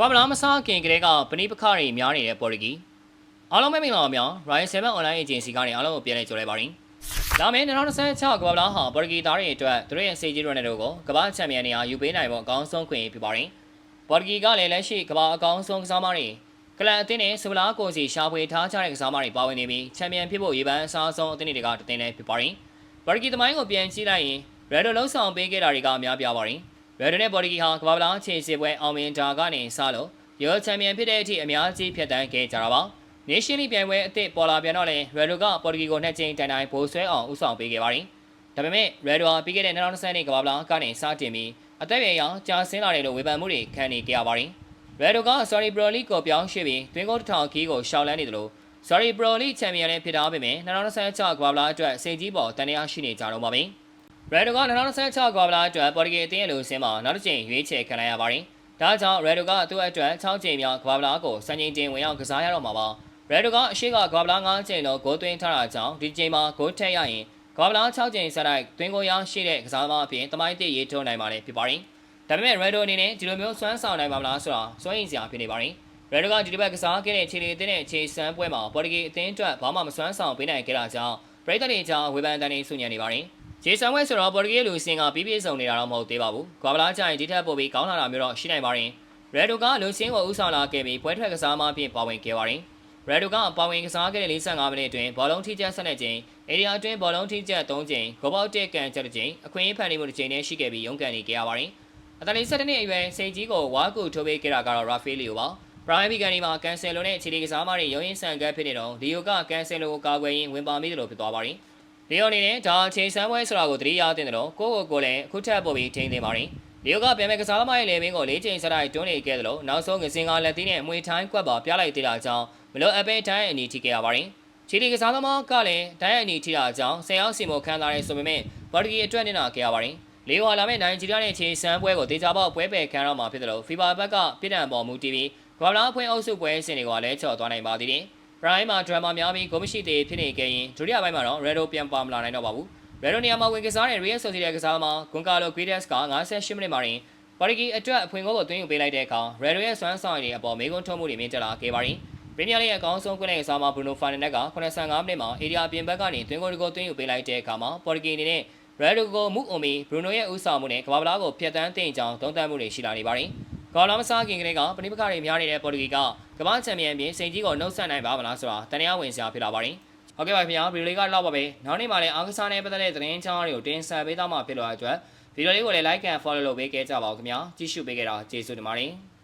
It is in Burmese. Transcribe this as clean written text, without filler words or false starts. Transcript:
ကဘာမလားမစားခင်ကလေးကပဏိပခတွေများနေတဲ့ပေါ်တူဂီအားလုံးပဲမင်္ဂလာပါများ Ryan 7 Online Agency ကနေအားလုံးကိုပြန်လည်ကြိုလိုက်ပါရစေ။ဒါမဲ့2026ကဘာမလားဟာပေါ်တူဂီသားတွေအတွက်သူတို့ရဲ့စေကြီးရိုနယ်ဒိုကိုကမ္ဘာချန်ပီယံနေရာယူပေးနိုင်ဖို့အကောင်းဆုံးခွင့်ပြုပါရင်ပေါ်တူဂီကလည်းလက်ရှိကမ္ဘာအကောင်းဆုံးကစားမတွေကလပ်အသင်းနဲ့စပလာကိုစီရှာဖွေထားကြတဲ့ကစားမတွေပါဝင်နေပြီးချန်ပီယံဖြစ်ဖို့ရေပန်းအစားဆုံးအသင်းတွေကတသိန်းလည်းဖြစ်ပါရင်ပေါ်တူဂီသမိုင်းကိုပြန်ကြည့်လိုက်ရင် Red လုံးဆောင်ပေးခဲ့တာတွေကအများပြပါရင် Red နဲ့ပေါ်တူဂီဟာကမ္ဘာမလားခြေစစ်ပွဲအောင်မြင်တာကနေစလို့ရောချန်ပီယံဖြစ်တဲ့အထိအများကြီးဖြတ်တန်းခဲ့ကြတာပါ။ Nation League ပြိုင်ပွဲအသစ်ပေါ်လာပြန်တော့လဲ Red ကပေါ်တူဂီကိုနှစ်ကြိမ်တိုင်တိုင်ပိုးဆွဲအောင်ဦးဆောင်ပေးခဲ့ပါတယ်။ဒါပေမဲ့ Red ဟာပြီးခဲ့တဲ့2020နှစ်ကမ္ဘာ့လားကနေစတင်ပြီးအသက်အရွယ်ရောကြာဆင်းလာတယ်လို့ဝေဖန်မှုတွေခံနေကြရပါတယ်။ Red က Saudi Pro League ကိုပြောင်းရွှေ့ပြီးတွင်းကိုတစ်ထောင်ခီးကိုရှောက်လန်းနေတယ်လို့ Saudi Pro League ချန်ပီယံလည်းဖြစ်ထားပေမဲ့2026ကမ္ဘာ့လားအတွက်စိတ်ကြီးပေါ်တန်တရားရှိနေကြတော့ပါပဲ။ Red က2026ကမ္ဘာ့လားအတွက်ပေါ်တူဂီအသင်းရဲ့လူစင်းမှာနောက်တစ်ကြိမ်ရွေးချယ်ခံလိုက်ရပါတယ်။ဒါကြောင့် Red ကသူ့အတွက်6ကြိမ်မြောက်ကမ္ဘာ့လားကိုစံချိန်တင်ဝင်ရောက်ကစားရတော့မှာပါ။ Red ကအရှိကကမ္ဘာ့လား9ကြိမ်လုံးဂိုးသွင်းထားတာကြောင့်ဒီကြိမ်မှာဂိုးထက်ရရင်ကမ္ဘာ့လား6ကြိမ်ဆက်တိုက်သွင်းဂိုးရရှိတဲ့ကစားသမားအပြင်တမိုင်းတစ်ရေးထိုးနိုင်ပါလေဖြစ်ပါတယ်။ဒါပေမဲ့ Red အနေနဲ့ဒီလိုမျိုးစွမ်းဆောင်နိုင်ပါမလားဆိုတာစိုးရိမ်စရာဖြစ်နေပါတယ်။ Red ကဒီတစ်ပတ်ကစားခဲ့တဲ့ခြေလီအသင်းနဲ့ခြေစမ်းပွဲမှာပေါ်တူဂီအသင်းအတွက်ဘာမှမစွမ်းဆောင်ပေးနိုင်ခဲ့တာကြောင့်ပရိသတ်တွေကြားဝေဖန်တန်းနေဆူညံနေပါတယ်။ခြေစမ်းပွဲဆိုတော့ပေါ်တူဂီလူစင်ကပြည့်စုံနေတာတော့မဟုတ်သေးပါဘူး။ကမ္ဘာ့လားကြရင်ဒီထက်ပိုပြီးကောင်းလာတာမျိုးတော့ရှိနိုင်ပါတယ်။ Red ကလူစင်ကိုဦးဆောင်လာခဲ့ပြီးပွဲထွက်ကစားမှဖြင့်ပါဝင်ခဲ့ပါတယ်။ Red ကပါဝင်ကစားခဲ့တဲ့45မိနစ်အတွင်းဘောလုံးထိကျဆက်လက်ခြင်းအေရီယာအတွင်းဘောလုံးထိကျ3ကြိမ်ဂိုးပေါက်တက်ကန်ချက်တစ်ကြိမ်အခွင့်အရေးဖန်တီးမှုတစ်ကြိမ်နဲ့ရှိခဲ့ပြီးရုန်းကန်နေခဲ့ရပါတယ်။အတလီ17နှစ်အရွယ်စိတ်ကြီးကိုဝါကူထိုးပေးခဲ့တာကတော့ Rafaelio ပါ။ Prime ကန်ဒီမှာကန်ဆယ်လိုနဲ့ခြေလီကစားမတွေရုံးရင်းဆန်ကပ်ဖြစ်နေတော့လီယိုကကန်ဆယ်လိုကိုကာကွယ်ရင်းဝင်ပါမိတယ်လို့ဖြစ်သွားပါတယ်။လီယိုအနေနဲ့ဒါခြေစမ်းပွဲဆိုတာကိုသတိရတင်တယ်လို့ကိုလည်းအခုထပ်ပို့ပြီးထိန်းသိမ်းပါတယ်။လီယိုကပြန်မဲ့ကစားသမားရဲ့လေမင်းကို၄ချိန်ဆက်တိုက်တွန်းနေခဲ့တယ်လို့နောက်ဆုံးငစင်ကလက်သီးနဲ့အမွေထိုင်းကွက်ပါပြလိုက်သေးတာကြောင့်မလို့အပဲတိုင်းအနီထိခဲ့ရပါတယ်။ခြေလီကစားသမားကလည်းတိုင်းအနီထိတာကြောင့်ဆယ်ယောက်စီမိုခန်းသားရဲဆိုပေမဲ့ပေါ်တူဂီအတွက်နစ်နာခဲ့ရပါတယ်။လီယိုဟာလာမဲ့နိုင်ဂျီးရီးယားနဲ့ခြေစမ်းပွဲကိုတေချာပေါက်ပွဲပယ်ခံရမှာဖြစ်တယ်လို့ FIFA ဘက်ကပြည်တံပေါ်မူတည်ပြီးကမ္ဘာ့လားအဖွဲ့အုပ်စုပွဲစဉ်တွေကလည်းချော်သွားနိုင်ပါသေးတယ်။ Prime မှာဒရမာများပြီးဂိုးမရှိသေးဖြစ်နေခဲ့ရင်ဒုတိယပိုင်းမှာတော့ Red ပြန်ပါမလာနိုင်တော့ပါဘူး။ Red နေရာမှာဝင်ကစားတဲ့ Real Sociedad ကစားသမားဂွန်ကာလိုဂွီဒက်စ်က58မိနစ်မှာတင်ပေါ်တူဂီအတွက်အဖွင့်ဂိုးကိုသွင်းယူပေးလိုက်တဲ့အခါ Red ရဲ့စွမ်းဆောင်ရည်အပေါ်မေးခွန်းထုတ်မှုတွေမြင့်တက်လာခဲ့ပါတယ်။ Premier League ရဲ့အကောင်းဆုံးကွင်းလယ်ကစားသမား Bruno Fernandes က85မိနစ်မှာအေရီယာပြင်ဘက်ကနေသွင်းဂိုးတစ်ဂိုးသွင်းယူပေးလိုက်တဲ့အခါမှာပေါ်တူဂီအနေနဲ့ Red ကိုမူအုံမီ Bruno ရဲ့ဦးဆောင်မှုနဲ့ကမ္ဘာ့လားကိုဖျက်ဆီးသိမ်းကြောင်းသုံးသပ်မှုတွေရှိလာနေပါတယ်။ကမ္ဘာ့လားမစားခင်ကလေးကပဏိပခတွေများနေတဲ့ပေါ်တူဂီကကမ္ဘာ့ချန်ပီယံပြင်စိန်ကြီးကိုနှုတ်ဆက်နိုင်ပါမလားဆိုတာတန်တရားဝင်စရာဖြစ်လာပါတယ်။ဟုတ်ကဲ့ပါခင်ဗျာဗီဒီယိုလေးကတော့ပါပဲ။နောက်နေ့မှလည်းအားကစားနဲ့ပတ်သက်တဲ့သတင်းချောင်းတွေကိုတင်ဆက်ပေးသွားမှာဖြစ်လို့အတွက်ဗီဒီယိုလေးကိုလည်း like and follow လုပ်ပေးခဲ့ကြပါဦးခင်ဗျာ။ကြည့်ရှုပေးကြတာကျေးဇူးတင်ပါတယ်။